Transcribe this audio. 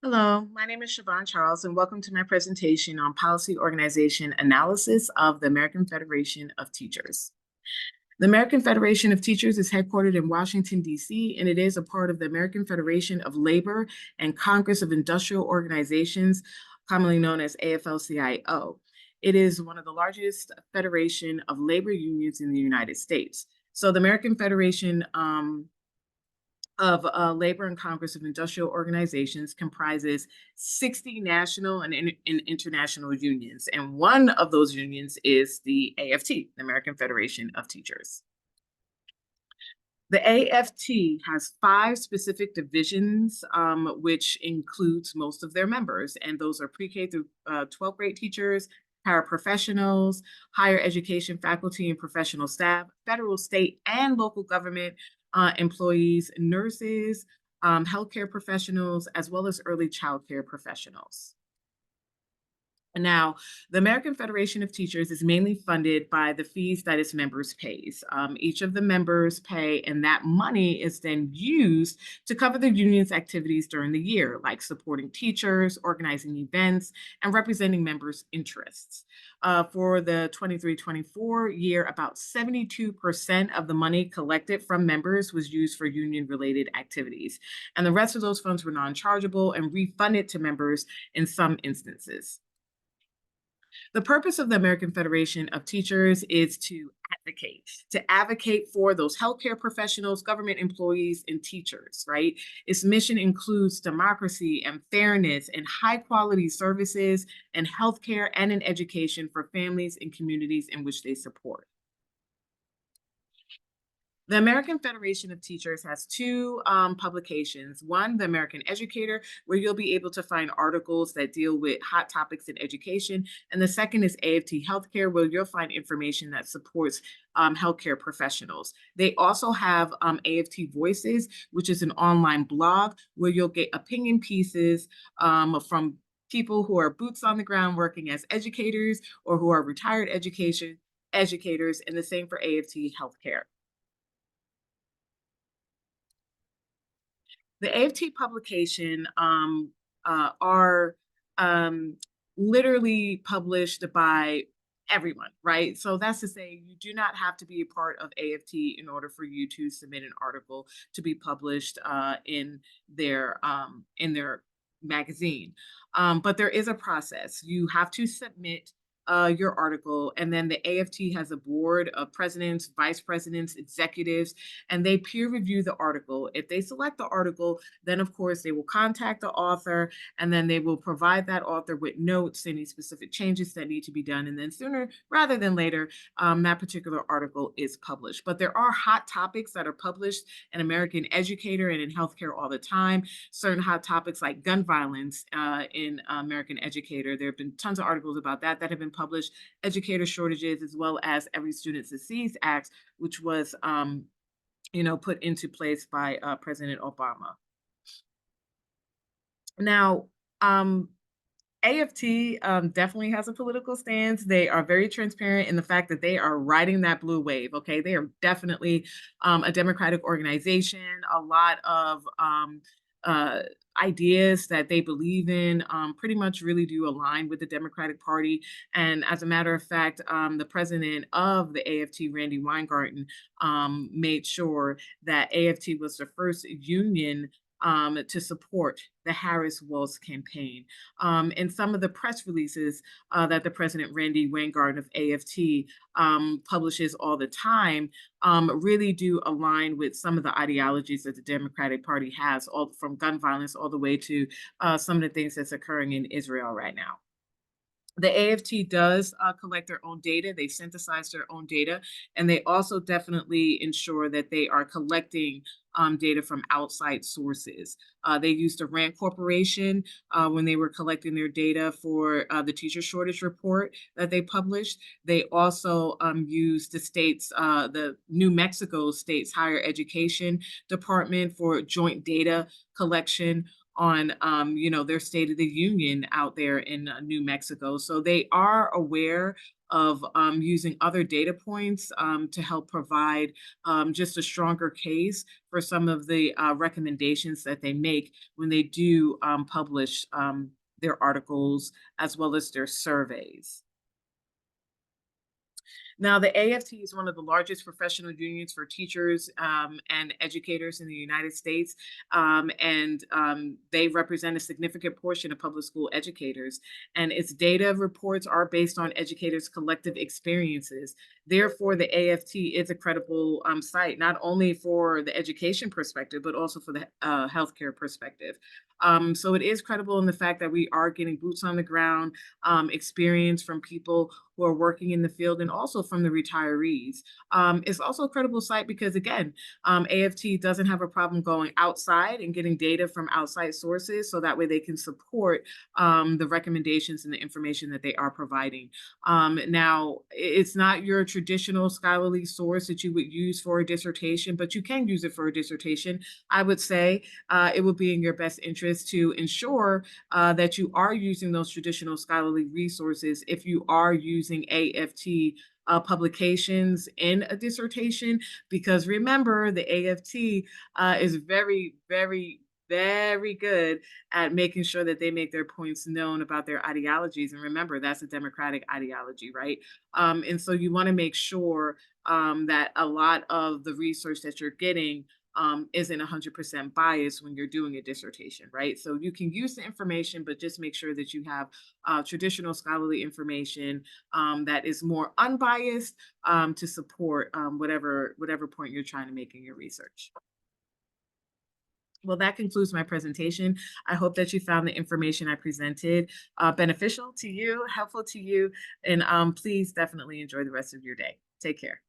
Hello, my name is Siobhan Charles, and welcome to my presentation on policy organization analysis of the American Federation of Teachers. The American Federation of Teachers is headquartered in Washington, D.C., and it is a part of the American Federation of Labor and Congress of Industrial Organizations, commonly known as AFL-CIO. It is one of the largest federation of labor unions in the United States. So the American Federation of Labor and Congress of Industrial Organizations comprises 60 national and international unions. And one of those unions is the AFT, the American Federation of Teachers. The AFT has 5 specific divisions, which includes most of their members, and those are pre-K through 12th grade teachers, paraprofessionals, higher education faculty and professional staff, federal, state, and local government employees, nurses, healthcare professionals, as well as early child care professionals. Now, the American Federation of Teachers is mainly funded by the fees that its members pays. Each of the members pay, and that money is then used to cover the union's activities during the year, like supporting teachers, organizing events, and representing members' interests. For the 23-24 year, about 72% of the money collected from members was used for union-related activities, and the rest of those funds were non-chargeable and refunded to members in some instances. The purpose of the American Federation of Teachers is to advocate for those healthcare professionals, government employees, and teachers, right? Its mission includes democracy and fairness and high quality services and healthcare and in education for families and communities in which they support. The American Federation of Teachers has 2 publications. One, The American Educator, where you'll be able to find articles that deal with hot topics in education. And the second is AFT Healthcare, where you'll find information that supports healthcare professionals. They also have AFT Voices, which is an online blog where you'll get opinion pieces from people who are boots on the ground working as educators or who are retired educators, and the same for AFT Healthcare. The AFT publication are literally published by everyone, right? So that's to say you do not have to be a part of AFT in order for you to submit an article to be published in their magazine. But there is a process. You have to submit your article, and then the AFT has a board of presidents, vice presidents, executives, and they peer review the article. If they select the article, then of course they will contact the author, and then they will provide that author with notes, any specific changes that need to be done, and then sooner rather than later, that particular article is published. But there are hot topics that are published in American Educator and in healthcare all the time. Certain hot topics like gun violence in American Educator. There have been tons of articles about that have been published, educator shortages, as well as Every Student Succeeds Act, which was put into place by President Obama. Now, AFT definitely has a political stance. They are very transparent in the fact that they are riding that blue wave. Okay, they are definitely a democratic organization. A lot of ideas that they believe in pretty much really do align with the Democratic Party. And as a matter of fact, the president of the AFT, Randy Weingarten, made sure that AFT was the first union to support the Harris-Walz campaign. And some of the press releases that the President Randy Weingarten of AFT publishes all the time really do align with some of the ideologies that the Democratic Party has, all from gun violence all the way to some of the things that's occurring in Israel right now. The AFT does collect their own data. They synthesize their own data, and they also definitely ensure that they are collecting data from outside sources. They used the RAND Corporation when they were collecting their data for the teacher shortage report that they published. They also used the New Mexico State's Higher Education Department for joint data collection on their State of the Union out there in New Mexico. So they are aware of using other data points to help provide just a stronger case for some of the recommendations that they make when they do publish their articles as well as their surveys. Now, the AFT is one of the largest professional unions for teachers and educators in the United States, and they represent a significant portion of public school educators. And its data reports are based on educators' collective experiences. Therefore, the AFT is a credible site, not only for the education perspective, but also for the healthcare perspective. So it is credible in the fact that we are getting boots on the ground experience from people who are working in the field and also from the retirees. It's also a credible site because, again, AFT doesn't have a problem going outside and getting data from outside sources so that way they can support the recommendations and the information that they are providing. Now, it's not your traditional scholarly source that you would use for a dissertation, but you can use it for a dissertation. I would say it would be in your best interest to ensure that you are using those traditional scholarly resources if you are using AFT publications in a dissertation, because remember, the AFT is very, very, very good at making sure that they make their points known about their ideologies. And remember, that's a democratic ideology, right? And so you want to make sure that a lot of the research that you're getting isn't 100% biased when you're doing a dissertation, right? So you can use the information, but just make sure that you have traditional scholarly information that is more unbiased to support whatever point you're trying to make in your research. Well, that concludes my presentation. I hope that you found the information I presented beneficial to you, helpful to you, and please definitely enjoy the rest of your day. Take care.